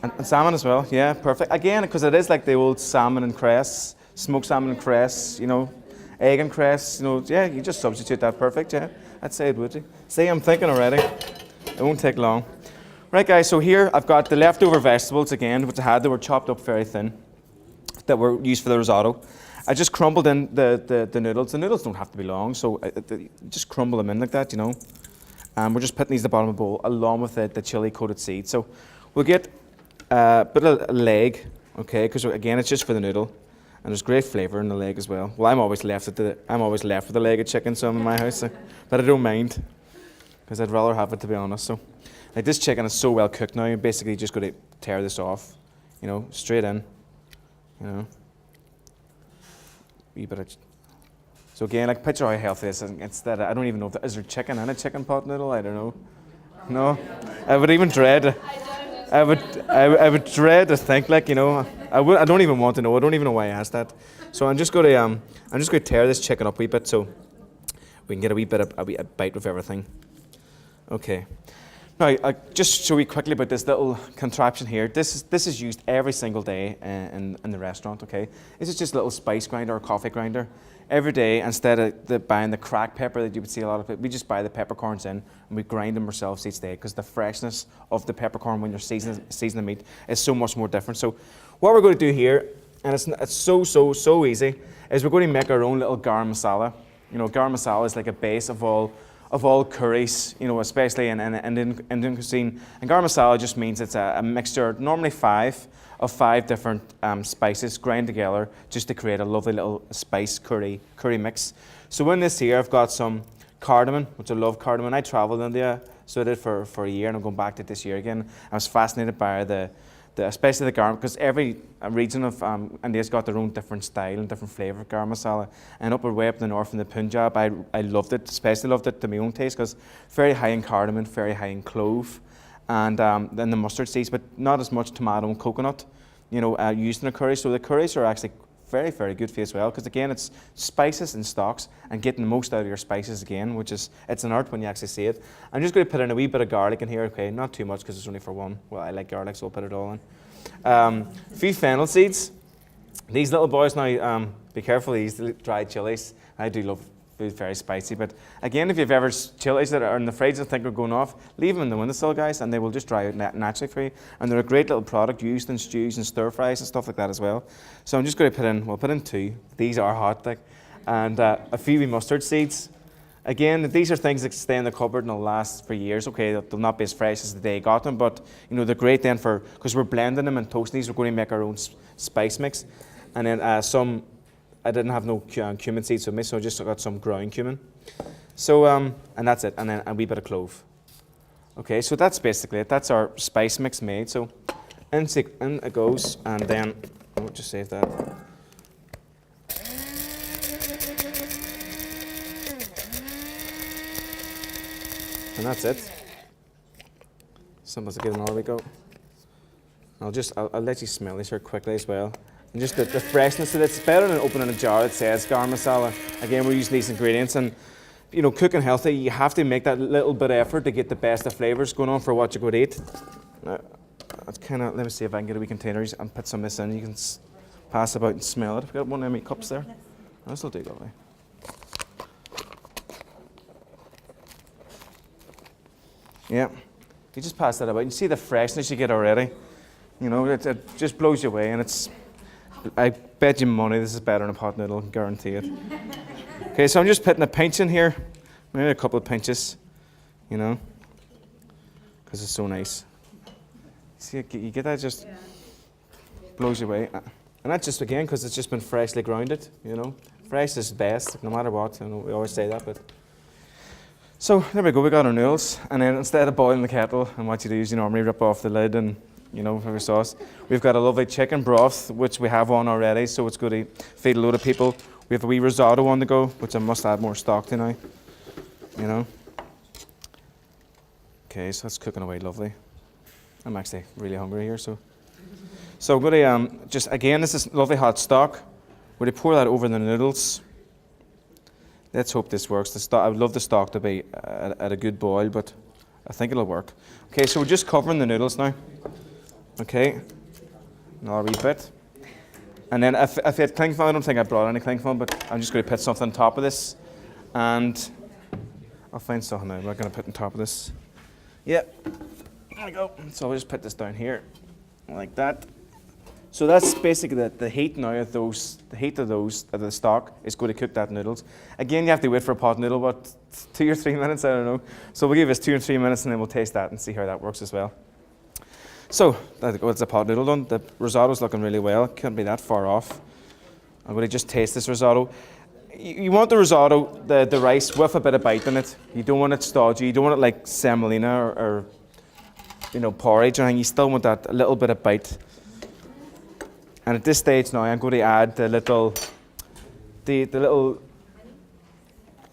And salmon as well, yeah, perfect. Again, because it is like the old salmon and cress, smoked salmon and cress, egg and cress, yeah, you just substitute that perfect, yeah. I'd say it would you. See, I'm thinking already. It won't take long. Right, guys, so here I've got the leftover vegetables again, which I had. They were chopped up very thin, that were used for the risotto. I just crumbled in the noodles. The noodles don't have to be long, so just crumble them in like that, And we're just putting these at the bottom of the bowl along with the chili-coated seeds. So we'll get a bit of a leg, okay, because again, it's just for the noodle. And there's great flavour in the leg as well. Well, I'm always left with the leg of chicken, so I'm in my house, but I don't mind, because I'd rather have it, to be honest. So, like, this chicken is so well cooked now, you're basically just going to tear this off, straight in, wee bit of. So again, like, picture how healthy this is. Instead, I don't even know is there chicken in a chicken pot noodle. I don't know. No, I would even dread. I would dread to think, like, I don't even want to know. I don't even know why I asked that. So I'm just going to tear this chicken up a wee bit so we can get a wee bite of everything. Okay. Now, just show you quickly about this little contraption here. This is used every single day in the restaurant. Okay. This is just a little spice grinder or coffee grinder. Every day, instead of buying the cracked pepper that you would see a lot of people, we just buy the peppercorns in and we grind them ourselves each day, because the freshness of the peppercorn when you're seasoning the meat is so much more different. So what we're going to do here, and it's so easy, is we're going to make our own little garam masala. Garam masala is like a base of all curries, especially in Indian cuisine. And garam masala just means it's a mixture, normally of five different spices grind together just to create a lovely little spice curry mix. So in this here, I've got some cardamom, which I love cardamom. I travelled in India, so I did for a year, and I'm going back to it this year again. I was fascinated by especially the garam, because every region of India's got their own different style and different flavour of garam masala. And way up the north in the Punjab, I loved it, especially loved it to my own taste, because very high in cardamom, very high in clove, and then the mustard seeds, but not as much tomato and coconut, used in a curry. So the curries are actually very, very good for you as well, because again, it's spices and stocks and getting the most out of your spices again, it's an art when you actually see it. I'm just going to put in a wee bit of garlic in here, okay, not too much because it's only for one. Well, I like garlic, so I'll put it all in. A few fennel seeds. These little boys now, be careful, these dried chilies. I do love food very spicy, but again, if you've ever chilies that are in the fridge and think are going off, leave them in the windowsill, guys, and they will just dry out naturally for you. And they're a great little product used in stews and stir fries and stuff like that as well. So I'm just going to put in two. These are hot, and a few wee mustard seeds. Again, these are things that stay in the cupboard and will last for years. Okay, they'll not be as fresh as the day I got them, but they're great then because we're blending them and toasting these. We're going to make our own spice mix, and then some. I didn't have no cumin seeds with me, so I just got some ground cumin. So, and that's it, and then a wee bit of clove. Okay, so that's basically it. That's our spice mix made. So, in it goes, and then, I'll just save that. And that's it. Simple as get there we go. I'll let you smell this here quickly as well. And just the freshness of it, it's better than opening a jar that says garam masala. Again, we're using these ingredients, and cooking healthy, you have to make that little bit of effort to get the best of flavours going on for what you're going to eat. That's let me see if I can get a wee containers and put some of this in. You can pass about and smell it. I've got one of my cups there. This will do lovely. Yeah, you just pass that about. You see the freshness you get already. It just blows you away, and I bet you money this is better than a pot noodle, guarantee it. Okay, so I'm just putting a pinch in here, maybe a couple of pinches, because it's so nice. See, you get that, just blows you away. And that's just, again, because it's just been freshly grounded, Fresh is best, no matter what, we always say that, but. So, there we go, we got our noodles, and then instead of boiling the kettle, and what you do is you normally rip off the lid and for your sauce. We've got a lovely chicken broth, which we have on already, so it's going to feed a load of people. We have a wee risotto on the go, which I must add more stock to now. Okay, so that's cooking away lovely. I'm actually really hungry here, so I'm going to just, again, this is lovely hot stock. We're going to pour that over the noodles. Let's hope this works. I would love the stock to be at a good boil, but I think it'll work. Okay, so we're just covering the noodles now. Okay, another wee bit. And then if you had cling film, I don't think I brought any cling film, but I'm just going to put something on top of this. And I'll find something now. I'm not going to put on top of this. Yep, there we go. So I'll just put this down here, like that. So that's basically the heat now of those, of the stock is going to cook that noodles. Again, you have to wait for a pot noodle, but 2 or 3 minutes, I don't know. So we'll give this 2 or 3 minutes and then we'll taste that and see how that works as well. So, that's the pot noodle done. The risotto's looking really well. Can't be that far off. I'm going to just taste this risotto. You want the risotto, the rice, with a bit of bite in it. You don't want it stodgy. You don't want it like semolina or porridge or anything. You still want that a little bit of bite. And at this stage now, I'm going to add the little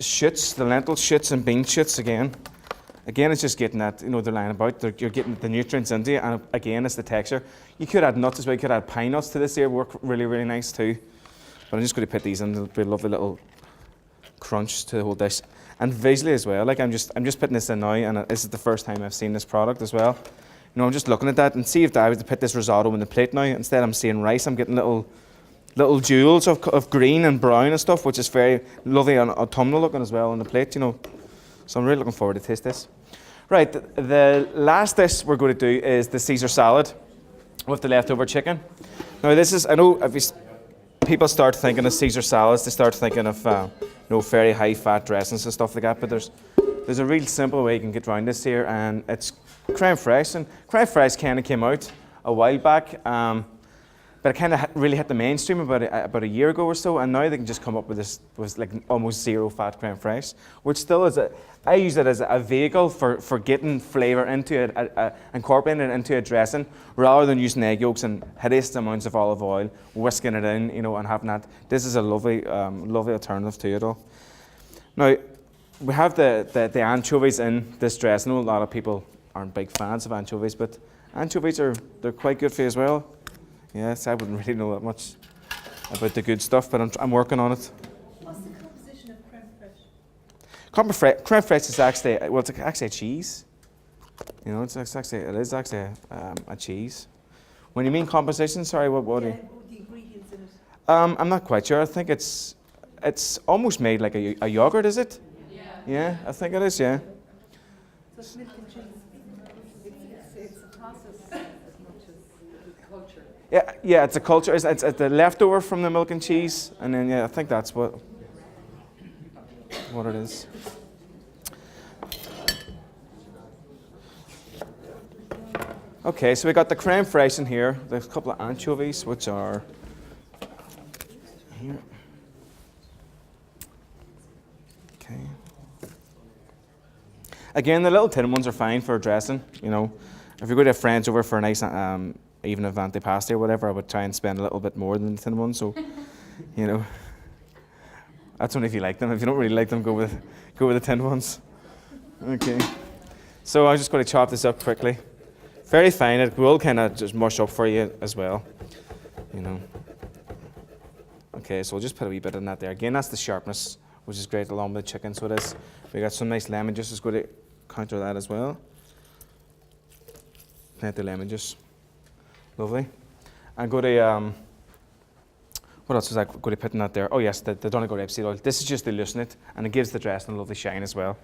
shoots, the lentil shoots and bean shoots again. Again, it's just getting that, they're lying about. You're getting the nutrients into you, and again, it's the texture. You could add nuts as well. You could add pine nuts to this here, work really, really nice too. But I'm just going to put these in. There'll be a lovely little crunch to the whole dish. And visually as well, like I'm just putting this in now, and this is the first time I've seen this product as well. I'm just looking at that and see if I was to put this risotto in the plate now. Instead, I'm seeing rice. I'm getting little jewels of green and brown and stuff, which is very lovely and autumnal looking as well on the plate, So I'm really looking forward to taste this. Right, the last dish we're going to do is the Caesar salad with the leftover chicken. Now this is, I know if people start thinking of Caesar salads, they start thinking of very high fat dressings and stuff like that, but there's a real simple way you can get around this here, and it's creme fraiche. And creme fraiche kind of came out a while back, but it kind of really hit the mainstream about a year ago or so, and now they can just come up with this like almost zero fat creme fraiche, which still is I use it as a vehicle for getting flavour into it, incorporating it into a dressing, rather than using egg yolks and hideous amounts of olive oil, whisking it in, and having that. This is a lovely alternative to it all. Now, we have the anchovies in this dressing. I know a lot of people aren't big fans of anchovies, but anchovies they're quite good for you as well. Yes, I wouldn't really know that much about the good stuff, but I'm working on it. What's the composition of creme fraiche? Creme fraiche is actually a cheese. It is actually a cheese. When you mean composition, sorry, what do you? The ingredients in it. I'm not quite sure. I think it's almost made like a yogurt, is it? Yeah. Yeah, I think it is. Yeah. So it's milk and cheese. It's a process as much as the culture. Yeah, it's a culture. It's the leftover from the milk and cheese, and then I think that's what it is. Okay, so we got the creme fraiche in here. There's a couple of anchovies, which are here. Okay. Again, the little tin ones are fine for dressing. If you're going to have friends over for a nice even a antipasti or whatever, I would try and spend a little bit more than the tin ones. So, that's only if you like them. If you don't really like them, go with the tin ones. Okay. So I'm just going to chop this up quickly. Very fine. It will kind of just mush up for you as well. Okay, so we'll just put a wee bit in that there. Again, that's the sharpness, which is great along with the chicken. So it is. We got some nice lemon juice. Is going to counter that as well. Plenty of lemon juice. Lovely. I'm going to, what else was I going to put in that there? Oh yes, the Donegal rapeseed oil. This is just to loosen it, and it gives the dressing a lovely shine as well.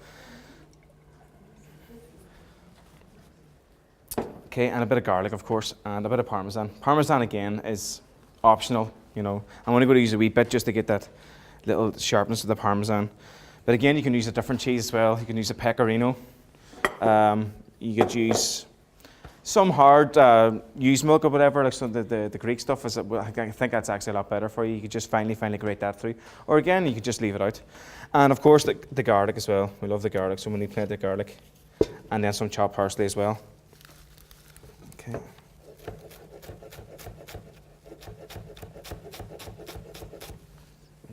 Okay, and a bit of garlic, of course, and a bit of parmesan. Parmesan, again, is optional, I'm only going to use a wee bit just to get that little sharpness of the parmesan. But again, you can use a different cheese as well. You can use a pecorino. You could use some hard used milk or whatever, like some the Greek stuff. I think that's actually a lot better for you. You could just finally grate that through. Or again, you could just leave it out. And of course, the garlic as well. We love the garlic, so we need plenty of garlic. And then some chopped parsley as well. Okay.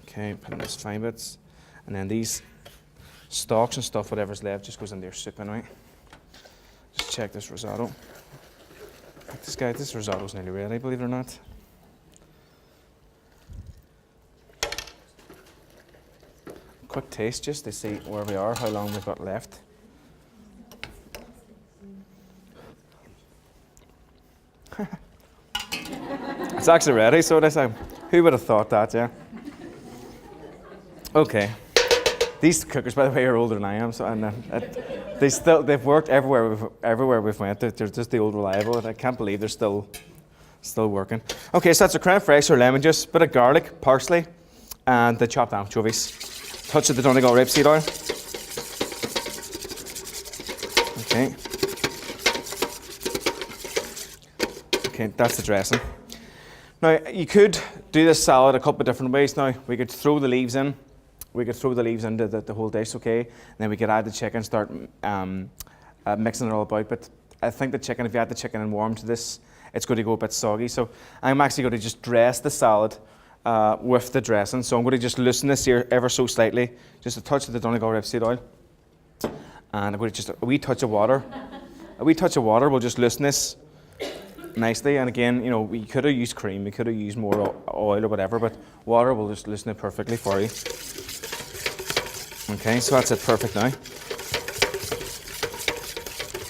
Okay, put in those fine bits. And then these stalks and stuff, whatever's left, just goes in your soup anyway. Just check this risotto. This risotto's nearly ready, believe it or not. Quick taste just to see where we are, how long we've got left. It's actually ready, so it is. Who would have thought that, yeah? Okay. These cookers, by the way, are older than I am, so and they've worked everywhere we've went. They're just the old reliable. I can't believe they're still working. Okay, so that's a creme fraiche or lemon juice, bit of garlic, parsley, and the chopped anchovies. Touch of the Donegal rapeseed oil. Okay. Okay, that's the dressing. Now, you could do this salad a couple of different ways now. We could throw the leaves in. We could throw the leaves into the whole dish, okay? And then we could add the chicken, start mixing it all about. But I think the chicken, if you add the chicken and warm to this, it's going to go a bit soggy. So I'm actually going to just dress the salad with the dressing. So I'm going to just loosen this here ever so slightly. Just a touch of the Donegal rapeseed oil. And I'm going to just a wee touch of water. A wee touch of water will just loosen this nicely. And again, you know, we could have used cream, we could have used more oil or whatever, but water will just loosen it perfectly for you. Okay, so that's it perfect now.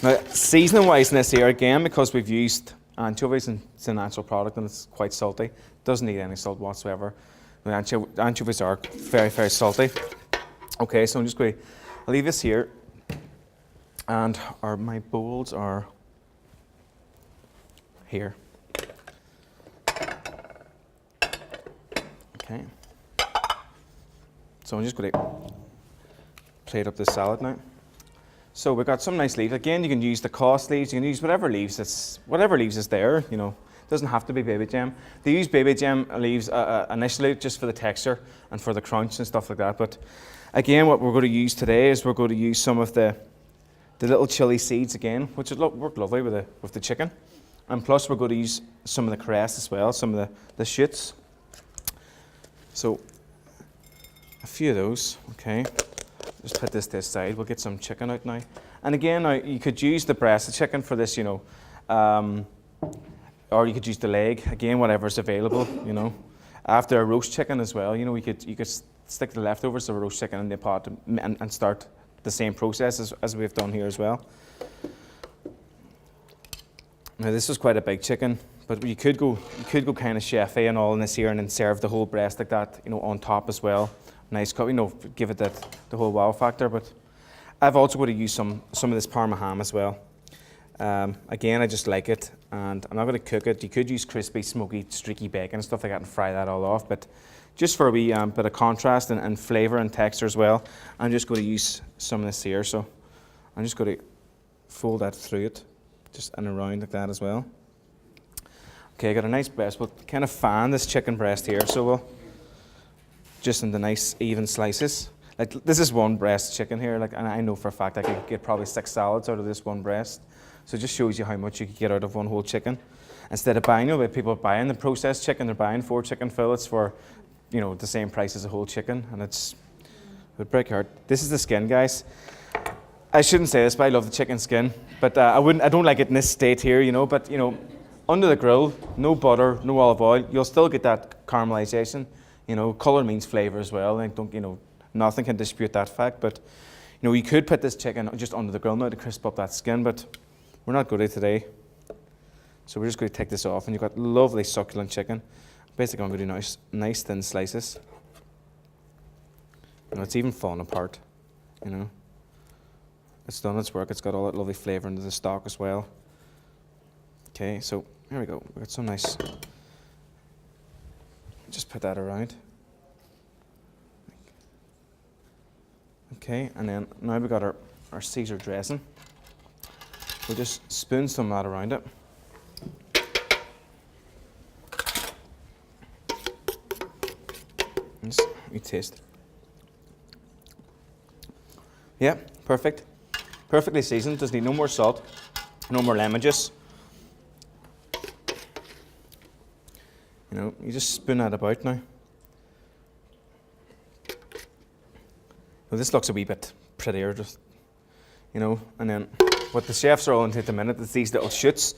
Now, seasoning wise in this here, again, because we've used anchovies and it's a natural product and it's quite salty, doesn't need any salt whatsoever. The anchovies are very, very salty. Okay, so I'm just going to leave this here, and my bowls are here. Okay. So I'm just going to plate up this salad now. So we've got some nice leaves. Again, you can use the cost leaves. You can use whatever leaves is there. You know, it doesn't have to be baby gem. They use baby gem leaves initially just for the texture and for the crunch and stuff like that. But again, what we're going to use today is we're going to use some of the little chili seeds again, which would work lovely with the chicken. And plus, we're going to use some of the cress as well, some of the shoots. So a few of those, okay. Just put this to the side. We'll get some chicken out now. And again, now you could use the breast of chicken for this, you know, or you could use the leg. Again, whatever's available, you know. After a roast chicken as well, you know, you could stick the leftovers of a roast chicken in the pot and start the same process as we've done here as well. Now this was quite a big chicken, but you could go kind of chefy and all in this here, and then serve the whole breast like that, you know, on top as well. Nice cut, you know, give it the whole wow factor. But I've also got to use some of this Parma ham as well. Again, I just like it, and I'm not going to cook it. You could use crispy, smoky, streaky bacon and stuff like that and fry that all off. But just for a wee bit of contrast and flavour and texture as well, I'm just going to use some of this here. So I'm just going to fold that through it, just and around like that as well. Okay, I got a nice breast. We'll kind of fan this chicken breast here, so we'll just in the nice even slices. Like this is one breast chicken here, like, and I know for a fact I could get probably 6 salads out of this one breast. So it just shows you how much you could get out of one whole chicken. Instead of buying, you know, people buying the processed chicken, they're buying 4 chicken fillets for, you know, the same price as a whole chicken, and it would break your heart. This is the skin, guys. I shouldn't say this, but I love the chicken skin. But I don't like it in this state here, you know. But you know, under the grill, no butter, no olive oil, you'll still get that caramelization. You know, colour means flavour as well. And nothing can dispute that fact. But you know, you could put this chicken just under the grill now to crisp up that skin, but we're not good at it today. So we're just going to take this off, and you've got lovely succulent chicken. Basically, I'm going to do nice thin slices. You know, it's even falling apart. You know, it's done its work. It's got all that lovely flavour into the stock as well. Okay, so here we go. We've got some nice. Just put that around. Okay, and then now we've got our Caesar dressing. We'll just spoon some of that around it. Just we taste. Yeah, perfect. Perfectly seasoned. Doesn't need no more salt, no more lemon juice. You know, you just spoon that about now. Well, this looks a wee bit prettier, just, you know, and then what the chefs are all into at the minute is these little shoots.